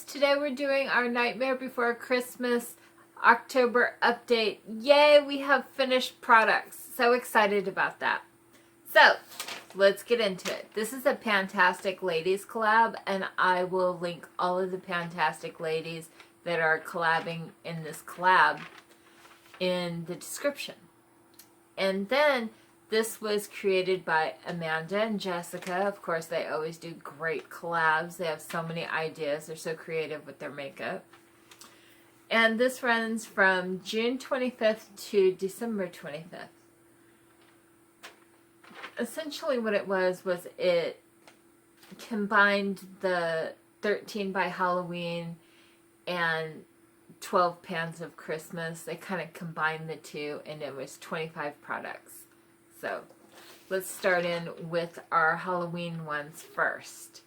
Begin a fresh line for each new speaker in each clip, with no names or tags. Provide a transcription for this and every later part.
Today we're doing our Nightmare Before Christmas October update. Yay, we have finished products. So excited about that. So, let's get into it. This is a Fantastic Ladies collab, and I will link all of the Fantastic Ladies that are collabing in this collab in the description. And then this was created by Amanda and Jessica. Of course, they always do great collabs. They have so many ideas. They're so creative with their makeup. And this runs from June 25th to December 25th. Essentially what it was it combined the 13 by Halloween and 12 pans of Christmas. They kind of combined the two, and it was 25 products. So, let's start in with our Halloween ones first.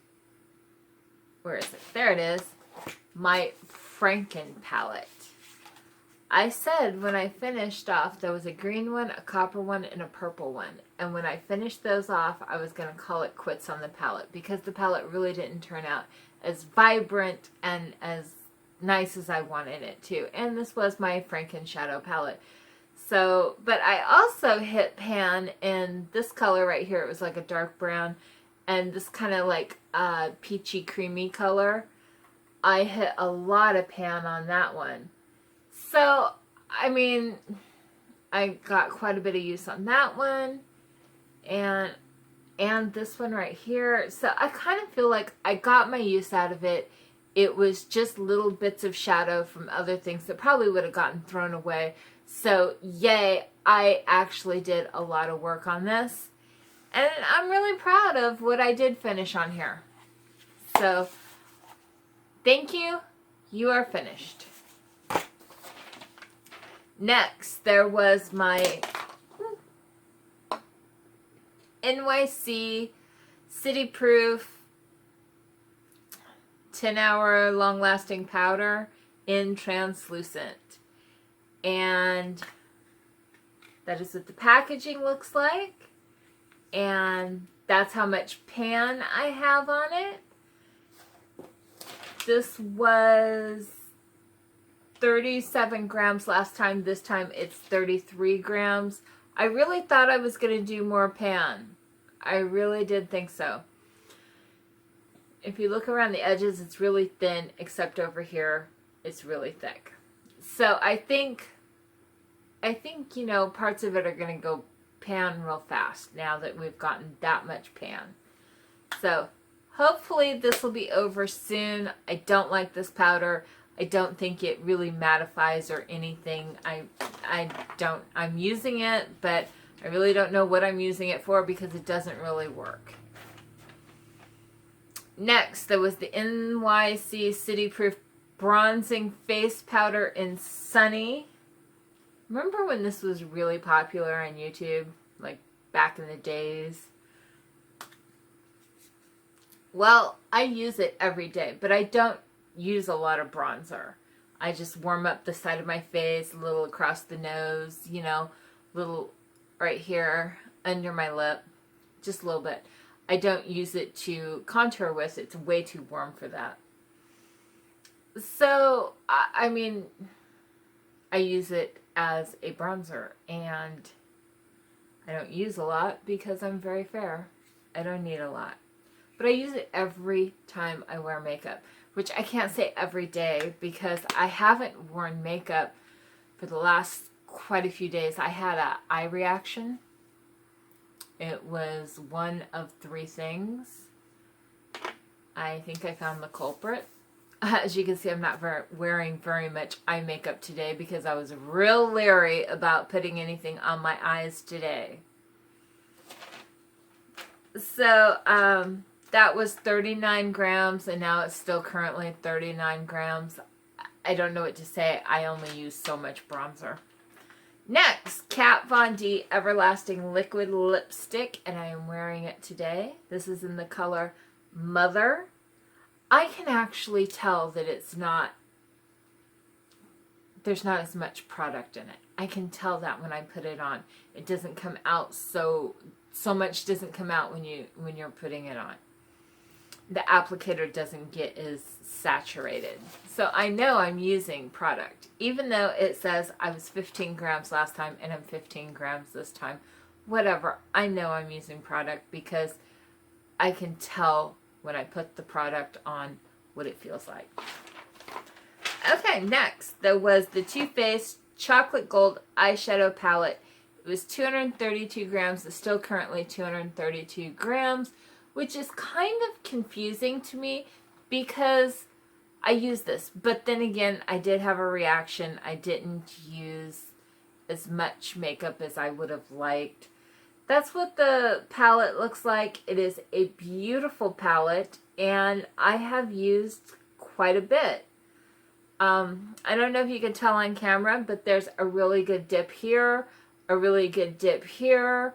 Where is it? There it is. My Franken palette. I said when I finished off, there was a green one, a copper one, and a purple one. And when I finished those off, I was going to call it quits on the palette, because the palette really didn't turn out as vibrant and as nice as I wanted it to. And this was my Franken Shadow palette. So, but I also hit pan in this color right here. It was like a dark brown, and this kind of like peachy creamy color. I hit a lot of pan on that one. So, I mean, I got quite a bit of use on that one, and this one right here. So I kind of feel like I got my use out of it. It was just little bits of shadow from other things that probably would have gotten thrown away. So, yay, I actually did a lot of work on this. And I'm really proud of what I did finish on here. So, thank you. You are finished. Next, there was my NYC City Proof 10-hour long-lasting powder in translucent. And that is what the packaging looks like. And that's how much pan I have on it. This was 37 grams last time. This time it's 33 grams. I really thought I was going to do more pan. I really did think so. If you look around the edges, it's really thin, except over here, it's really thick. So I think, you know, parts of it are going to go pan real fast now that we've gotten that much pan. So hopefully this will be over soon. I don't like this powder. I don't think it really mattifies or anything. I'm using it, but I really don't know what I'm using it for, because it doesn't really work. Next, there was the NYC City Proof Bronzing Face Powder in Sunny. Remember when this was really popular on YouTube? Like back in the days? Well, I use it every day, but I don't use a lot of bronzer. I just warm up the side of my face, a little across the nose, you know, little right here under my lip, just a little bit. I don't use it to contour with. It's way too warm for that. So, I mean, I use it as a bronzer, and I don't use a lot because I'm very fair. I don't need a lot. But I use it every time I wear makeup, which I can't say every day because I haven't worn makeup for the last quite a few days. I had an eye reaction. It was one of 3 things. I think I found the culprit. As you can see, I'm not wearing very much eye makeup today because I was real leery about putting anything on my eyes today. So, that was 39 grams, and now it's still currently 39 grams. I don't know what to say. I only use so much bronzer. Next, Kat Von D Everlasting Liquid Lipstick, and I am wearing it today. This is in the color Mother. I can actually tell that there's not as much product in it. I can tell that when I put it on. It doesn't come out so much doesn't come out when you're putting it on. the applicator doesn't get as saturated. So I know I'm using product. Even though it says I was 15 grams last time and I'm 15 grams this time. Whatever. I know I'm using product because I can tell when I put the product on what it feels like. Okay, next there was the Too Faced Chocolate Gold Eyeshadow Palette. It was 232 grams. It's still currently 232 grams, which is kind of confusing to me because I use this. But then again, I did have a reaction. I didn't use as much makeup as I would have liked. That's what the palette looks like. It is a beautiful palette, and I have used quite a bit. I don't know if you can tell on camera, but there's a really good dip here, a really good dip here,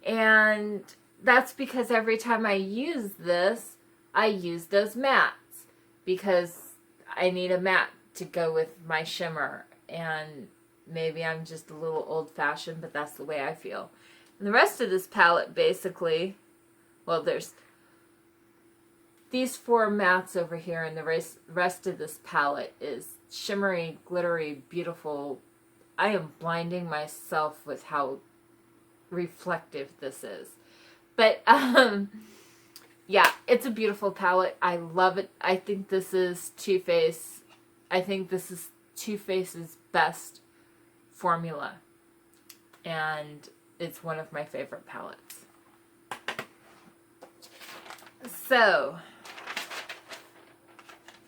and that's because every time I use this, I use those mattes because I need a matte to go with my shimmer, and maybe I'm just a little old-fashioned, but that's the way I feel. And the rest of this palette basically, well, there's these 4 mattes over here, and the rest of this palette is shimmery, glittery, beautiful. I am blinding myself with how reflective this is. But, yeah, it's a beautiful palette. I love it. I think this is Too Faced. I think this is Too Faced's best formula. And it's one of my favorite palettes. So,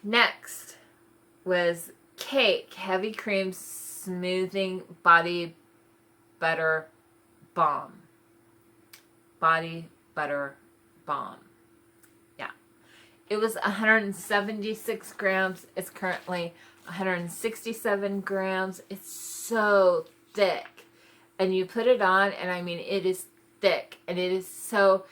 next was Cake Heavy Cream Smoothing Body Butter Balm. Body Butter Balm. Yeah. It was 176 grams. It's currently 167 grams. It's so thick. And you put it on, and I mean, it is thick. And it is so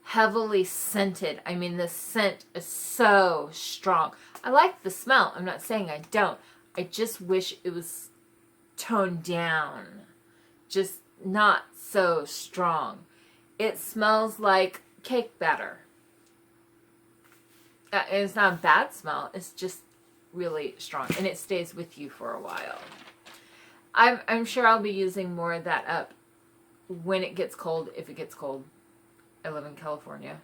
heavily scented. I mean, the scent is so strong. I like the smell. I'm not saying I don't. I just wish it was toned down. Just not so strong. It smells like cake batter. It's not a bad smell. It's just really strong. And it stays with you for a while. I'm sure I'll be using more of that up when it gets cold, if it gets cold. I live in California.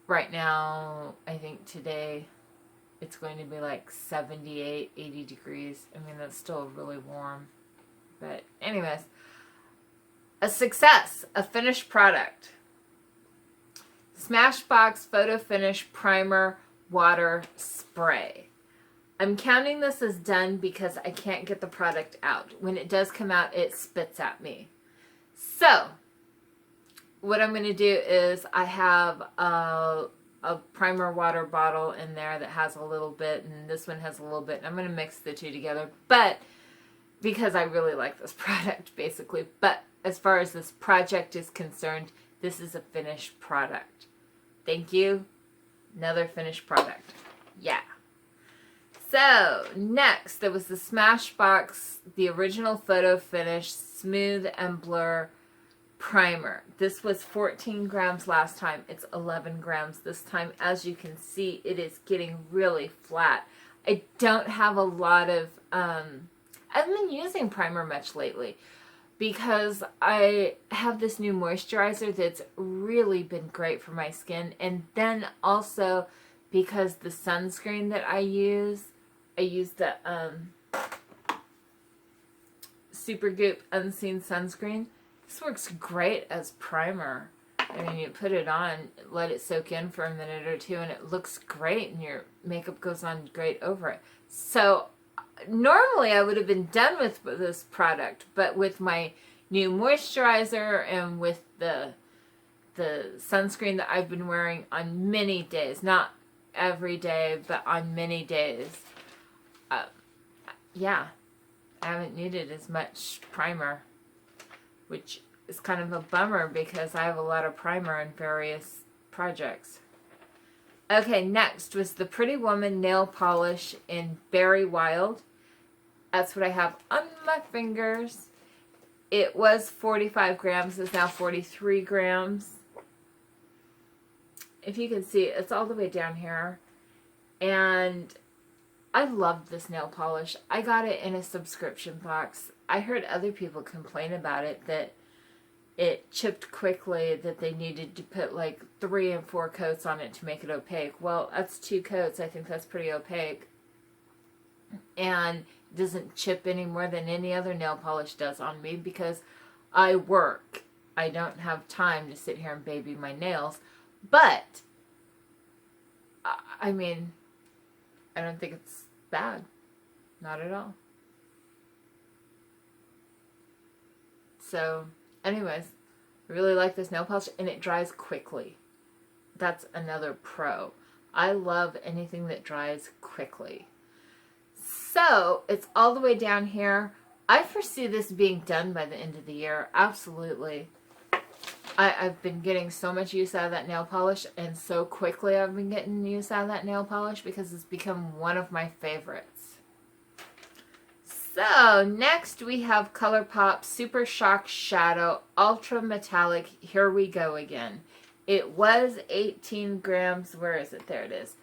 Right now, I think today it's going to be like 78, 80 degrees. I mean, that's still really warm. But anyways, a success, a finished product. Smashbox Photo Finish Primer Water Spray. I'm counting this as done because I can't get the product out. When it does come out, it spits at me. So, what I'm going to do is I have a primer water bottle in there that has a little bit, and this one has a little bit. And I'm going to mix the two together, but because I really like this product, basically. But as far as this project is concerned, this is a finished product. Thank you. Another finished product. Yeah. So, next, there was the Smashbox, the original Photo Finish Smooth and Blur Primer. This was 14 grams last time. It's 11 grams this time. As you can see, it is getting really flat. I don't have a lot of, I haven't been using primer much lately because I have this new moisturizer that's really been great for my skin. And then also because the sunscreen that I use the Supergoop Unseen Sunscreen. This works great as primer. I mean, you put it on, let it soak in for a minute or two, and it looks great, and your makeup goes on great over it. So, normally I would have been done with this product, but with my new moisturizer and with the sunscreen that I've been wearing on many days, not every day, but on many days, yeah, I haven't needed as much primer, which is kind of a bummer because I have a lot of primer in various projects. Okay, next was the Pretty Woman Nail Polish in Berry Wild. That's what I have on my fingers. It was 45 grams. It's now 43 grams. if you can see, it's all the way down here. And I loved this nail polish. I got it in a subscription box. I heard other people complain about it, that it chipped quickly, that they needed to put like 3 and 4 coats on it to make it opaque. Well, that's 2 coats. I think that's pretty opaque. And it doesn't chip any more than any other nail polish does on me because I work. I don't have time to sit here and baby my nails. But, I mean, I don't think it's bad. Not at all. So, anyways, I really like this nail polish, and it dries quickly. That's another pro. I love anything that dries quickly. So, it's all the way down here. I foresee this being done by the end of the year. Absolutely. I've been getting so much use out of that nail polish, and so quickly I've been getting use out of that nail polish because it's become one of my favorites. So, next we have ColourPop Super Shock Shadow Ultra Metallic. Here we go again. It was 18 grams. Where is it? There it is.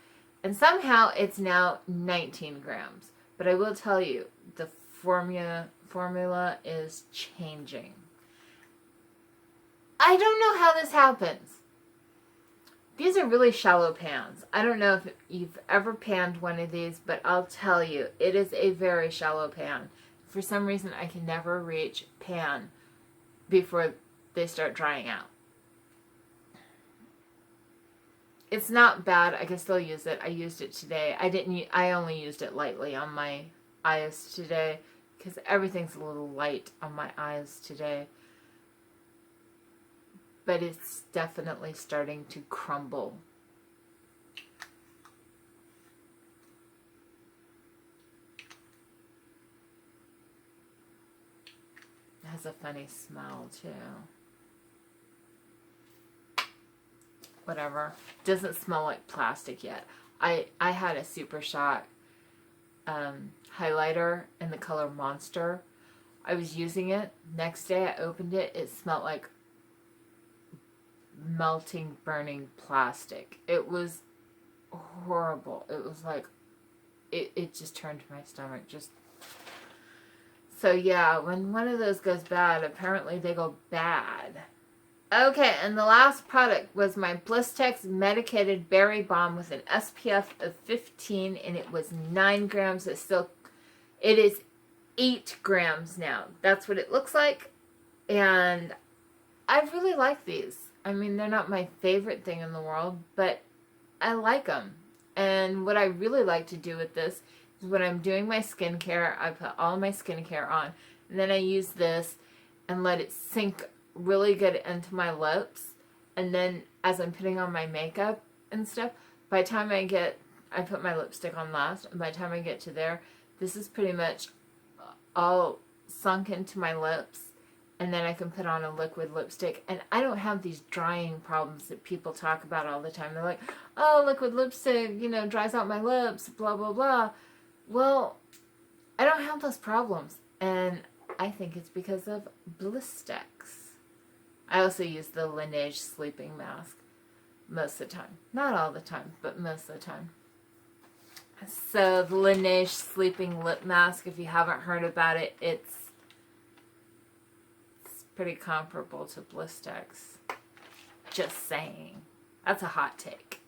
And somehow it's now 19 grams. But I will tell you, the formula is changing. I don't know how this happens. These are really shallow pans. I don't know if you've ever panned one of these, but I'll tell you, it is a very shallow pan. For some reason, I can never reach pan before they start drying out. It's not bad. I can still use it. I used it today. I only used it lightly on my eyes today because everything's a little light on my eyes today. But it's definitely starting to crumble. It has a funny smell too. Whatever. Doesn't smell like plastic yet. I had a Super Shock highlighter in the color Monster. I was using it. Next day I opened it. It smelled like melting, burning plastic. It was horrible. It was like, it just turned my stomach. So yeah, when one of those goes bad, apparently they go bad. Okay, and the last product was my Blistex Medicated Berry Balm with an SPF of 15, and it was 9 grams. It is 8 grams now. That's what it looks like, and I really like these. I mean, they're not my favorite thing in the world, but I like them. And what I really like to do with this is when I'm doing my skincare, I put all my skincare on, and then I use this and let it sink really good into my lips. And then as I'm putting on my makeup and stuff, by the time I put my lipstick on last, and by the time I get to there, this is pretty much all sunk into my lips. And then I can put on a liquid lipstick. And I don't have these drying problems that people talk about all the time. They're like, oh, liquid lipstick, dries out my lips, blah, blah, blah. Well, I don't have those problems. And I think it's because of Blistex. I also use the Laneige sleeping mask most of the time. Not all the time, but most of the time. So the Laneige sleeping lip mask, if you haven't heard about it, it's pretty comparable to Blistex. Just saying. That's a hot take.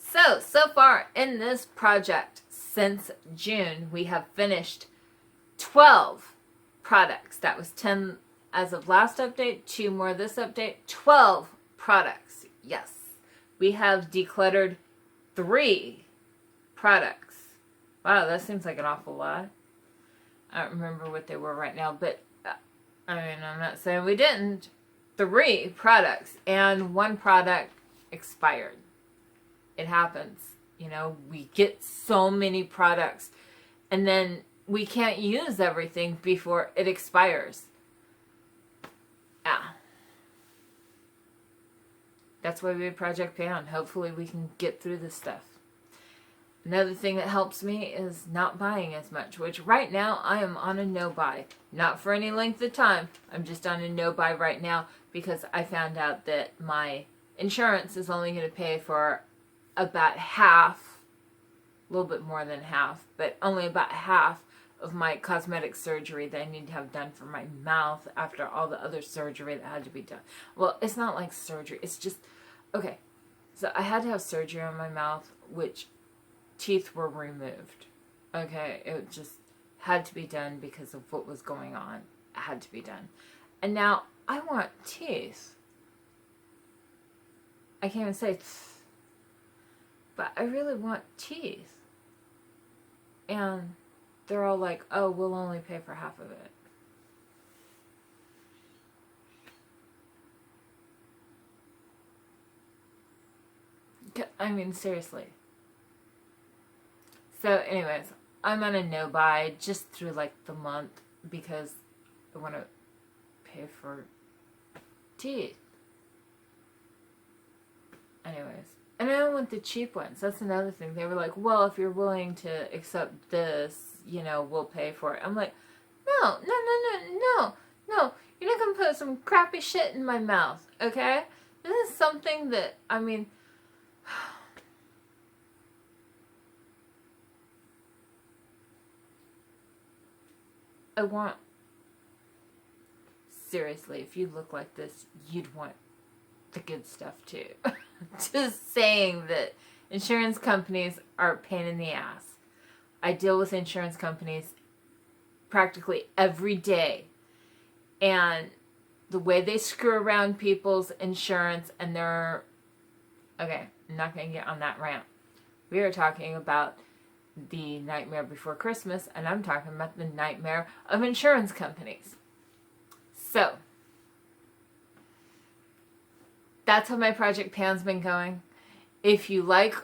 So far in this project, since June, we have finished 12 products. That was 10 as of last update, 2 more this update, 12 products. Yes. We have decluttered 3 products. Wow, that seems like an awful lot. I don't remember what they were right now, but I mean, I'm not saying we didn't. 3 products, and 1 product expired. It happens. We get so many products, and then we can't use everything before it expires. Yeah. That's why we have Project Pan. Hopefully we can get through this stuff. Another thing that helps me is not buying as much, which right now I am on a no-buy. Not for any length of time. I'm just on a no-buy right now because I found out that my insurance is only going to pay for about half, a little bit more than half, but only about half of my cosmetic surgery that I need to have done for my mouth after all the other surgery that had to be done. Well, it's not like surgery. It's just, okay, so I had to have surgery on my mouth, which teeth were removed. Okay, it just had to be done because of what was going on. It had to be done. And now I want teeth. I can't even say but I really want teeth. And they're all like, oh, we'll only pay for half of it. I mean, seriously. So anyways, I'm on a no-buy just through like the month because I want to pay for teeth. Anyways. And I don't want the cheap ones. That's another thing. They were like, well, if you're willing to accept this, you know, we'll pay for it. I'm like, no. You're not going to put some crappy shit in my mouth, okay? This is something that, I mean, I want, seriously, if you look like this, you'd want the good stuff too. Just saying that insurance companies are a pain in the ass. I deal with insurance companies practically every day. And the way they screw around people's insurance and their... Okay, I'm not going to get on that rant. We are talking about the Nightmare Before Christmas, and I'm talking about the nightmare of insurance companies. So, that's how my Project Pan's been going. If you like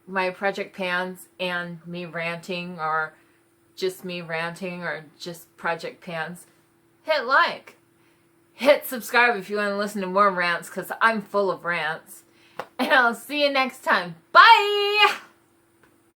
my Project Pans and me ranting, or just me ranting, or just Project Pans, hit like. Hit subscribe if you want to listen to more rants, because I'm full of rants. And I'll see you next time. Bye!